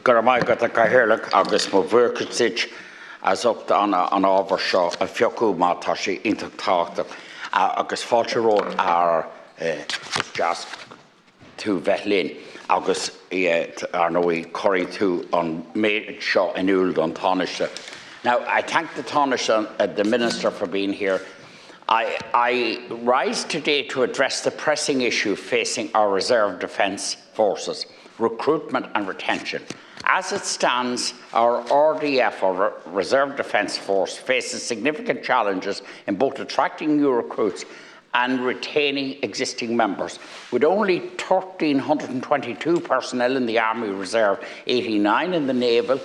Garamaigad a Caherlach agus mo Verketsich as up an Overshaw a Fioku Matashi into Tata agus Falcher Road are just to Vetlin agus Arnoe Corrie to on Maid Shaw and Uld on Tanisha. Now I thank the Tanisha, the Minister, for being here. I rise today to address the pressing issue facing our reserve defence forces, recruitment and retention. As it stands, our RDF, or Reserve Defence Force, faces significant challenges in both attracting new recruits and retaining existing members. With only 1,322 personnel in the Army Reserve, 89 in the Naval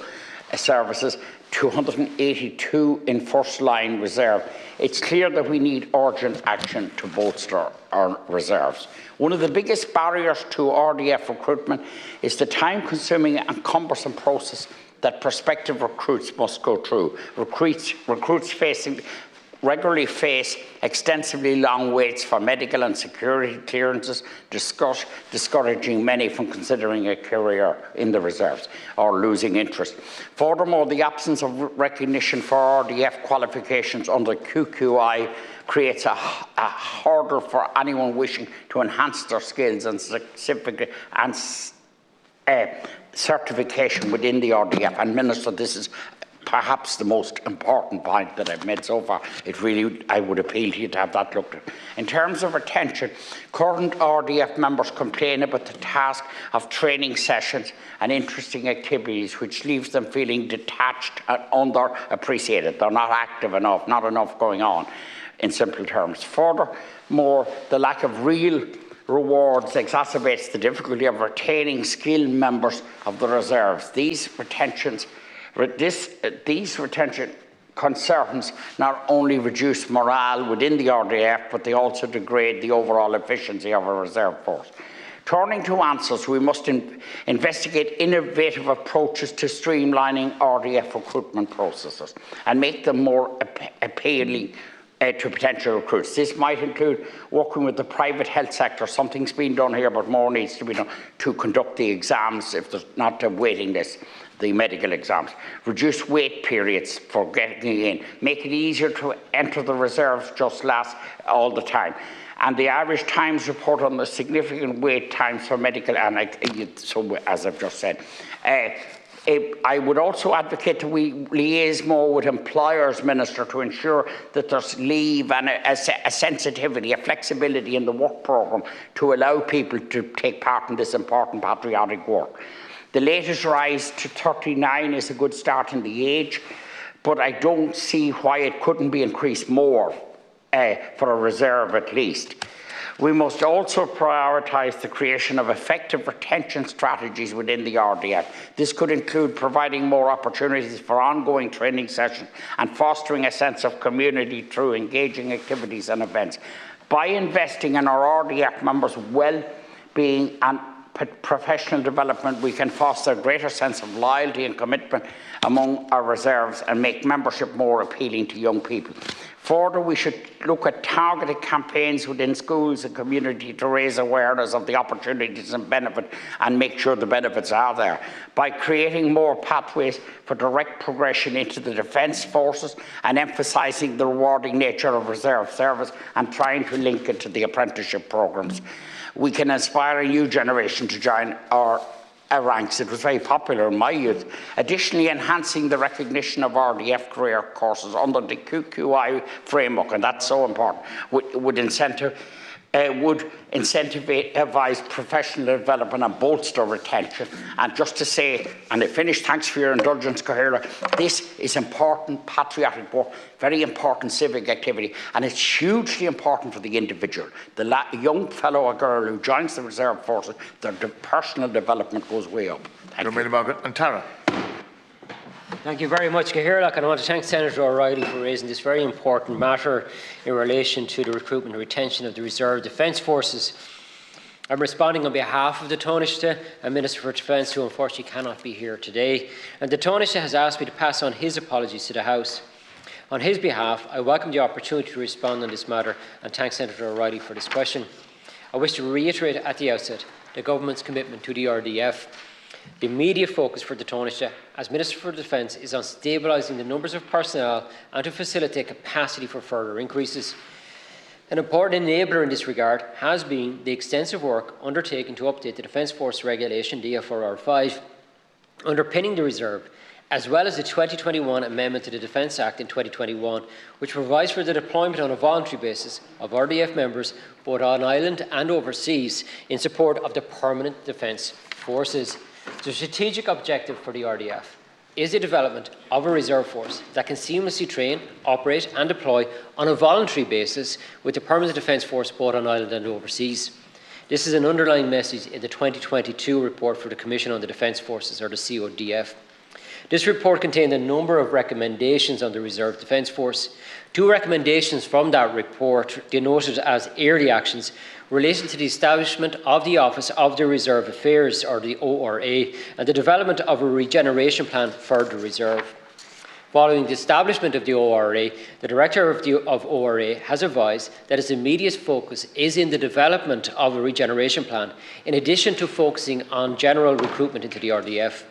Services, 282 in First Line Reserve, it's clear that we need urgent action to bolster our reserves. One of the biggest barriers to RDF recruitment is the time-consuming and cumbersome process that prospective recruits must go through. Recruits regularly face extensively long waits for medical and security clearances, discouraging many from considering a career in the reserves or losing interest. Furthermore, the absence of recognition for RDF qualifications under QQI creates a hurdle for anyone wishing to enhance their skills and certification within the RDF. And Minister, this is perhaps the most important point that I've made so far. I would appeal to you to have that looked at. In terms of retention, current RDF members complain about the task of training sessions and interesting activities, which leaves them feeling detached and underappreciated. They're not active enough, not enough going on, in simple terms. Furthermore, the lack of real rewards exacerbates the difficulty of retaining skilled members of the reserves. These retention concerns not only reduce morale within the RDF, but they also degrade the overall efficiency of our reserve force. Turning to answers, we must investigate innovative approaches to streamlining RDF recruitment processes and make them more appealing to potential recruits. This might include working with the private health sector. Something's been done here, but more needs to be done to conduct the exams if there's not a waiting list, the medical exams. Reduce wait periods for getting in. Make it easier to enter the reserves just last all the time. And the Irish Times report on the significant wait times for medical, and so as I've just said. I would also advocate that we liaise more with employers, Minister, to ensure that there's leave and a sensitivity, a flexibility in the work programme to allow people to take part in this important patriotic work. The latest rise to 39 is a good start in the age, but I don't see why it couldn't be increased more for a reserve at least. We must also prioritise the creation of effective retention strategies within the RDF. This could include providing more opportunities for ongoing training sessions and fostering a sense of community through engaging activities and events. By investing in our RDF members' well-being and professional development, we can foster a greater sense of loyalty and commitment among our reserves and make membership more appealing to young people. Further, we should look at targeted campaigns within schools and community to raise awareness of the opportunities and benefit and make sure the benefits are there. By creating more pathways for direct progression into the defence forces and emphasising the rewarding nature of reserve service and trying to link it to the apprenticeship programmes, we can inspire a new generation to join our ranks. It was very popular in my youth. Additionally, enhancing the recognition of RDF career courses under the QQI framework, and that's so important, would incentivize professional development and bolster retention. And just to say, and I finish, thanks for your indulgence, Caherla, this is important patriotic work, very important civic activity, and it's hugely important for the individual. The young fellow or girl who joins the reserve forces, their personal development goes way up. Thank you. And Tara. Thank you very much, Caherla, and I want to thank Senator O'Reilly for raising this very important matter in relation to the recruitment and retention of the Reserve Defence Forces. I'm responding on behalf of the Taoiseach and Minister for Defence, who unfortunately cannot be here today. And the Taoiseach has asked me to pass on his apologies to the House. On his behalf, I welcome the opportunity to respond on this matter and thank Senator O'Reilly for this question. I wish to reiterate at the outset the Government's commitment to the RDF. The immediate focus for the Taoiseach as Minister for Defence is on stabilising the numbers of personnel and to facilitate capacity for further increases. An important enabler in this regard has been the extensive work undertaken to update the Defence Force Regulation, DFRR 5, underpinning the reserve, as well as the 2021 amendment to the Defence Act in 2021, which provides for the deployment on a voluntary basis of RDF members both on island and overseas in support of the permanent defence forces. The strategic objective for the RDF is the development of a reserve force that can seamlessly train, operate and deploy on a voluntary basis with the permanent defence force both on island and overseas. This is an underlying message in the 2022 report for the Commission on the Defence Forces, or the CODF. This report contained a number of recommendations on the Reserve Defence Force. Two recommendations from that report denoted as early actions relating to the establishment of the Office of the Reserve Affairs, or the ORA, and the development of a regeneration plan for the Reserve. Following the establishment of the ORA, the Director of ORA has advised that its immediate focus is in the development of a regeneration plan, in addition to focusing on general recruitment into the RDF.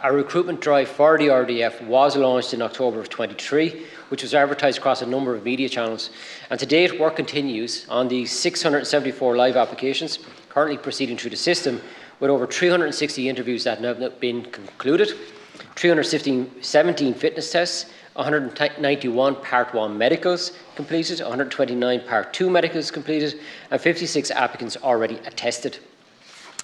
A recruitment drive for the RDF was launched in October of 2023, which was advertised across a number of media channels. And to date, work continues on the 674 live applications currently proceeding through the system, with over 360 interviews that have been concluded, 317 fitness tests, 191 Part 1 medicals completed, 129 Part 2 medicals completed, and 56 applicants already attested.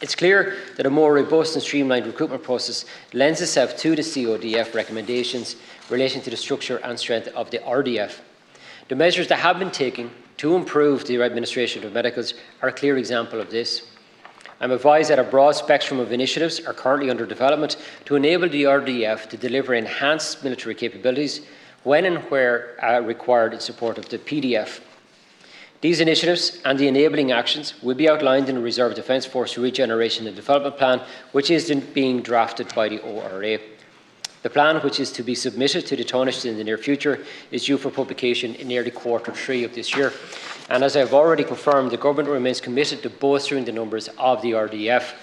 It's clear that a more robust and streamlined recruitment process lends itself to the CODF recommendations relating to the structure and strength of the RDF. The measures that have been taken to improve the administration of medicals are a clear example of this. I'm advised that a broad spectrum of initiatives are currently under development to enable the RDF to deliver enhanced military capabilities when and where required in support of the PDF. These initiatives and the enabling actions will be outlined in the Reserve Defence Force Regeneration and Development Plan, which is being drafted by the ORA. The plan, which is to be submitted to the Taoiseach in the near future, is due for publication in nearly Q3 of this year. And as I have already confirmed, the Government remains committed to bolstering the numbers of the RDF.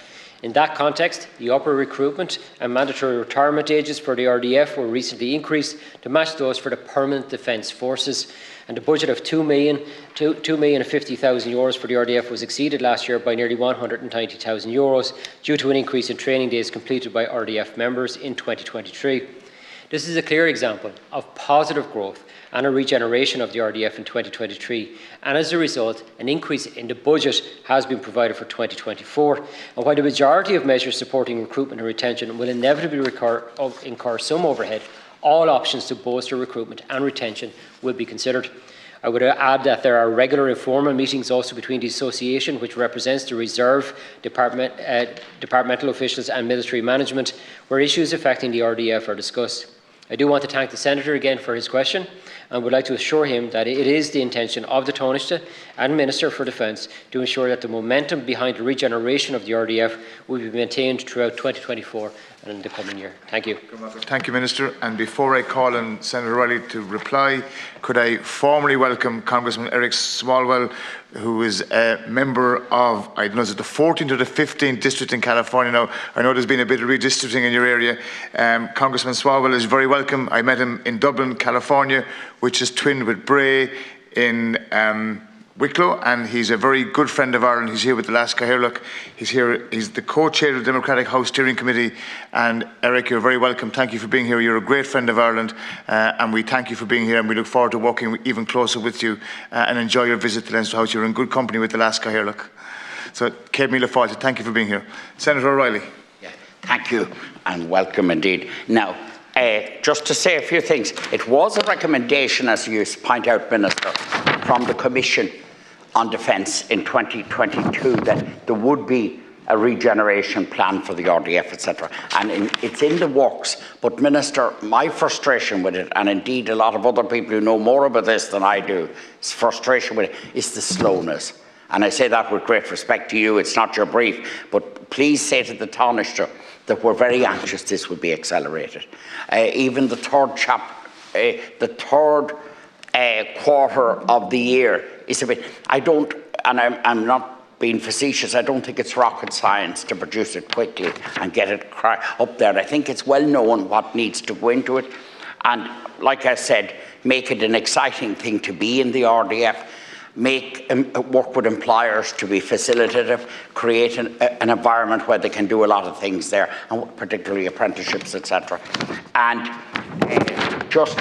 In that context, the upper recruitment and mandatory retirement ages for the RDF were recently increased to match those for the permanent defence forces, and the budget of €2,050,000 for the RDF was exceeded last year by nearly €190,000 due to an increase in training days completed by RDF members in 2023. This is a clear example of positive growth and a regeneration of the RDF in 2023, and as a result, an increase in the budget has been provided for 2024. And while the majority of measures supporting recruitment and retention will inevitably incur some overhead, all options to bolster recruitment and retention will be considered. I would add that there are regular informal meetings also between the association, which represents the reserve, departmental officials and military management, where issues affecting the RDF are discussed. I do want to thank the Senator again for his question and would like to assure him that it is the intention of the Taoiseach and Minister for Defence to ensure that the momentum behind the regeneration of the RDF will be maintained throughout 2024 and in the coming year. Thank you. Thank you, Minister. And before I call on Senator Riley to reply, could I formally welcome Congressman Eric Swalwell, who is a member of, I don't know, is it the 14th or the 15th district in California now? I know there's been a bit of redistricting in your area. Congressman Swalwell is very welcome. I met him in Dublin, California, which is twinned with Bray in Wicklow, and he's a very good friend of Ireland. He's here with the Last Caherlock. He's here. He's the co-chair of the Democratic House Steering Committee. And Eric, you're very welcome. Thank you for being here. You're a great friend of Ireland, and we thank you for being here. And we look forward to working even closer with you and enjoy your visit to Leinster House. You're in good company with the Last Caherlock. So, Céad Míle Fáilte, thank you for being here. Senator O'Reilly. Yeah, thank you, and welcome indeed. Now, just to say a few things, it was a recommendation, as you point out, Minister, from the Commission on Defence in 2022 that there would be a regeneration plan for the RDF, etc. And it's in the works. But, Minister, my frustration with it, and indeed a lot of other people who know more about this than I do, frustration with it, is the slowness. And I say that with great respect to you. It's not your brief, but please say to the Taoiseach that we're very anxious this will be accelerated. Even the third quarter of the year is a bit. I don't, and I'm not being facetious, I don't think it's rocket science to produce it quickly and get it up there. I think it's well known what needs to go into it. And like I said, make it an exciting thing to be in the RDF, work with employers to be facilitative, create an environment where they can do a lot of things there, and particularly apprenticeships, etc. And just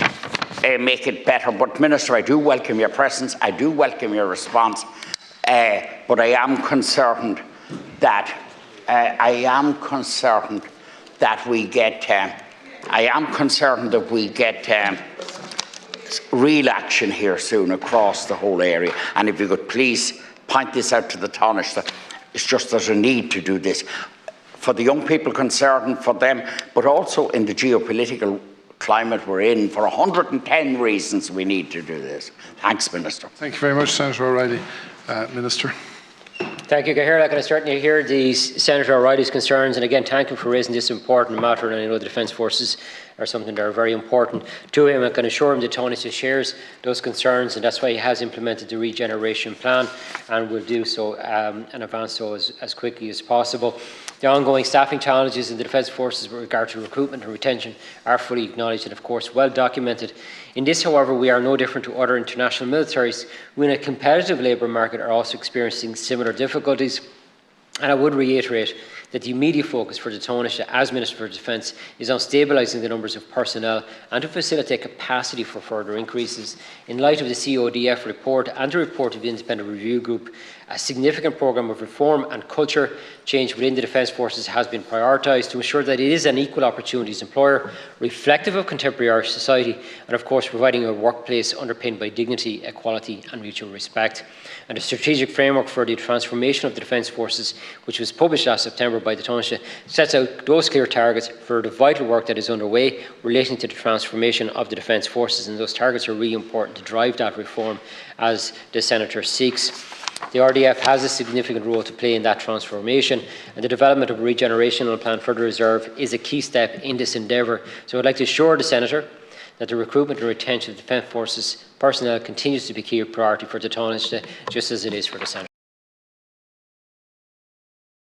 make it better. But Minister, I do welcome your presence, I do welcome your response, but I am concerned that we get real action here soon across the whole area. And if you could please point this out to the Taoiseach, it's just there's a need to do this for the young people concerned, for them, but also in the geopolitical climate we're in. For 110 reasons we need to do this. Thanks, Minister. Thank you very much, Senator O'Reilly. Minister. Thank you, Cahir. I can certainly hear Senator O'Reilly's concerns, and again, thank him for raising this important matter. And I know the Defence Forces are something that are very important to him. I can assure him that Taoiseach shares those concerns, and that's why he has implemented the regeneration plan, and will do so and advance so as quickly as possible. The ongoing staffing challenges in the Defence Forces with regard to recruitment and retention are fully acknowledged and, of course, well documented. In this, however, we are no different to other international militaries who, in a competitive labour market, are also experiencing similar difficulties. And I would reiterate that the immediate focus for the Taoiseach as Minister for Defence is on stabilising the numbers of personnel and to facilitate capacity for further increases. In light of the CODF report and the report of the Independent Review Group, a significant programme of reform and culture change within the Defence Forces has been prioritised to ensure that it is an equal opportunities employer, reflective of contemporary Irish society, and of course providing a workplace underpinned by dignity, equality and mutual respect. And the strategic framework for the transformation of the Defence Forces, which was published last September by the Taoiseach, sets out those clear targets for the vital work that is underway relating to the transformation of the Defence Forces, and those targets are really important to drive that reform as the Senator seeks. The RDF has a significant role to play in that transformation, and the development of a regenerational plan for the reserve is a key step in this endeavour. So I'd like to assure the Senator that the recruitment and retention of the Defence Forces personnel continues to be a key priority for the Taoiseach, just as it is for the Senator.